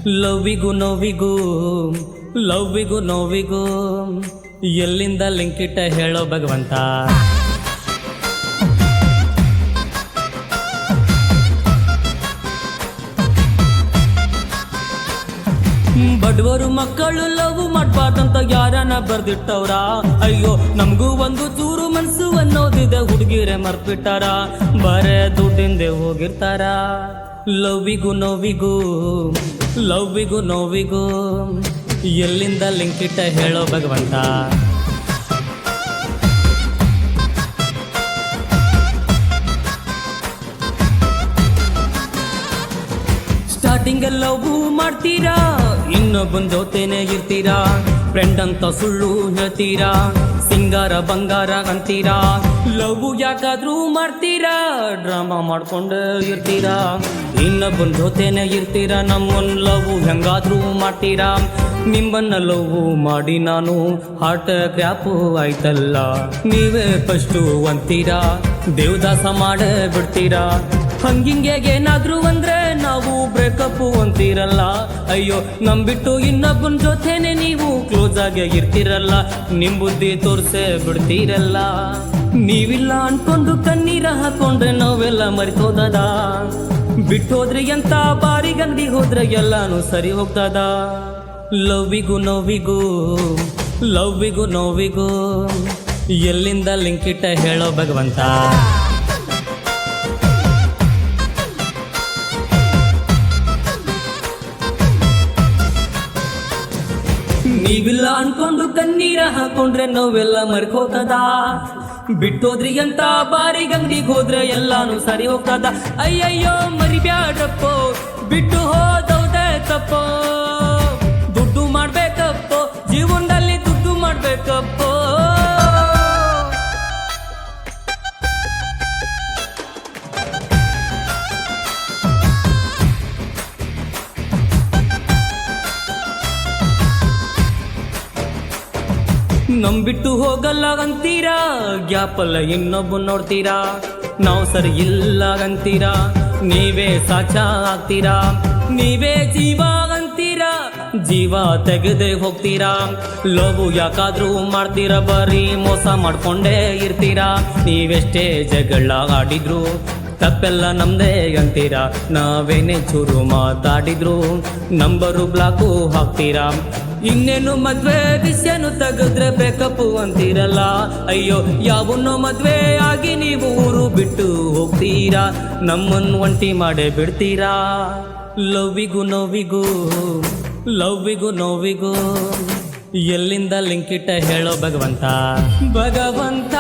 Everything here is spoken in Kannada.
ಲವ್ವಿಗೂ ನೋವಿಗೂ ಲವ್ವಿಗೂ ನೋವಿಗೂ ಎಲ್ಲಿಂದ ಲಿಂಕಿಟ್ಟ ಹೇಳೋ ಭಗವಂತ. ಬಡವರು ಮಕ್ಕಳು ಲವ್ ಮಾಡ್ಬಾರ್ದಂತ ಯಾರನ್ನ ಬರ್ದಿಟ್ಟವ್ರ. ಅಯ್ಯೋ ನಮಗೂ ಒಂದು ಚೂರು ಮನ್ಸು ಅನ್ನೋದಿದೆ, ಹುಡುಗಿರೆ ಮರ್ತ್ಬಿಟ್ಟಾರ, ಬರೇ ದುಡ್ಡಿಂದೆ ಹೋಗಿರ್ತಾರ. ಲವ್ವಿಗೂ ನೋವಿಗೂ ಲವ್ವಿಗೂ ನೋವಿಗೂ ಎಲ್ಲಿಂದ ಲಿಂಕಿಟ್ಟ ಹೇಳೋ ಭಗವಂತ. ಸ್ಟಾರ್ಟಿಂಗ್ ಲವ್ ಮಾಡ್ತೀರಾ, ಇನ್ನೊಬ್ಬನ ಜೊತೆನೆ ಇರ್ತೀರಾ, ಫ್ರೆಂಡ್ ಅಂತ ಸುಳ್ಳು ಹೇಳ್ತೀರಾ, ಸಿಂಗಾರ ಬಂಗಾರ ಅಂತೀರಾ. ಲವ್ ಯಾಕಾದ್ರೂ ಮಾಡ್ತೀರಾ, ಡ್ರಾಮಾ ಮಾಡ್ಕೊಂಡು ಇರ್ತೀರಾ, ಇನ್ನೊಬ್ಬನ ಜೊತೆನೆ ಇರ್ತೀರಾ. ನಮ್ಮನ್ನ ಲವ್ ಹೆಂಗಾದ್ರೂ ಮಾಡ್ತೀರಾ. ನಿಮ್ಮನ್ನ ಲವ್ ಮಾಡಿ ನಾನು ಹಾರ್ಟ್ ಕ್ರ್ಯಾಪು ಆಯ್ತಲ್ಲ, ನೀವೇ ಫಸ್ಟು ಅಂತೀರಾ, ದೇವದಾಸ ಮಾಡೇ ಬಿಡ್ತೀರಾ. ಹಂಗಿಂಗೆ ಏನಾದ್ರು ಅಂದ್ರೆ ನಾವು ಬ್ರೇಕಪ್ ಅಂತೀರಲ್ಲ. ಅಯ್ಯೋ ನಂಬಿಟ್ಟು ಇನ್ನೊಬ್ಬನ ಜೊತೆನೆ ನೀವು ಕ್ಲೋಸ್ ಆಗಿ ಇರ್ತಿರಲ್ಲ, ನಿಮ್ ಬುದ್ಧಿ ತೋರ್ಸೇ ಬಿಡ್ತೀರಲ್ಲ. ನೀವಿಲ್ಲ ಅನ್ಕೊಂಡು ಕಣ್ಣೀರ ಹಾಕೊಂಡ್ರೆ ನಾವೆಲ್ಲ ಮರಿತೋದದ, ಬಿಟ್ಟೋದ್ರಿ ಎಂತ ಬಾರಿಗಂಗಡಿ ಹೋದ್ರೆ ಎಲ್ಲಾನು ಸರಿ ಹೋಗ್ತದ. ಲವ್ವಿಗೂ ನೋವಿಗೂ ಲವ್ವಿಗೂ ನೋವಿಗೂ ಎಲ್ಲಿಂದ ಲಿಂಕಿಟ್ಟ ಹೇಳೋ ಭಗವಂತ. ನೀವಿಲ್ಲ ಅನ್ಕೊಂಡು ಕಣ್ಣೀರ ಹಾಕೊಂಡ್ರೆ ನೋವೆಲ್ಲ ಮರ್ಕೋತದ, ಬಿಟ್ಟೋದ್ರಿ ಅಂತ ಬಾರಿಗಂಗಡಿಗೆ ಹೋದ್ರೆ ಎಲ್ಲಾನು ಸರಿ ಹೋಗ್ತದ. ಅಯ್ಯಯ್ಯೋ ಮರಿಬ್ಯಾಡಪ್ಪೋ, ಬಿಟ್ಟು ಹೋದೌದೇ ತಪ್ಪೋ, ದುಡ್ಡು ಮಾಡ್ಬೇಕಪ್ಪೋ, ಜೀವನದಲ್ಲಿ ದುಡ್ಡು ಮಾಡ್ಬೇಕಪ್ಪೋ. ನಂಬಿಟ್ಟು ಹೋಗಲ್ಲ ಅಂತೀರಾ, ಗ್ಯಾಪಲ್ಲ ಇನ್ನೊಬ್ಬ ನೋಡ್ತೀರಾ, ನಾವು ಸರಿ ಇಲ್ಲ ಅಂತೀರಾ, ನೀವೇ ಸಾಚ ಆಗ್ತೀರಾ, ನೀವೇ ಜೀವ ಅಂತೀರಾ, ಜೀವ ತೆಗೆದೇ ಹೋಗ್ತೀರಾ. ಲವ್ ಯಾಕಾದ್ರೂ ಮಾಡ್ತೀರಾ, ಬರೀ ಮೋಸ ಮಾಡ್ಕೊಂಡೇ ಇರ್ತೀರಾ. ನೀವೆಷ್ಟೇ ಜಗಳ ಆಡಿದ್ರು ತಪ್ಪೆಲ್ಲ ನಮ್ದೇ ಅಂತೀರಾ, ನಾವೇನೇ ಚೂರು ಮಾತಾಡಿದ್ರು ನಂಬರು ಬ್ಲಾಕು ಹಾಕ್ತೀರಾ. ಇನ್ನೇನು ಮದ್ವೆ ವಿಷಯನು ತೆಗೆದ್ರೆ ಬೇಕಪ್ಪು ಅಂತೀರಲ್ಲ. ಅಯ್ಯೋ ಯಾವನ್ನೋ ಮದ್ವೆ ಆಗಿ ನೀವು ಊರು ಬಿಟ್ಟು ಹೋಗ್ತೀರಾ, ನಮ್ಮನ್ನು ಒಂಟಿ ಮಾಡೇ ಬಿಡ್ತೀರಾ. ಲವ್ವಿಗೂ ನೋವಿಗೂ ಲವ್ವಿಗೂ ನೋವಿಗೂ ಎಲ್ಲಿಂದ ಲಿಂಕಿಟ್ಟ ಹೇಳೋ ಭಗವಂತ. ಭಗವಂತ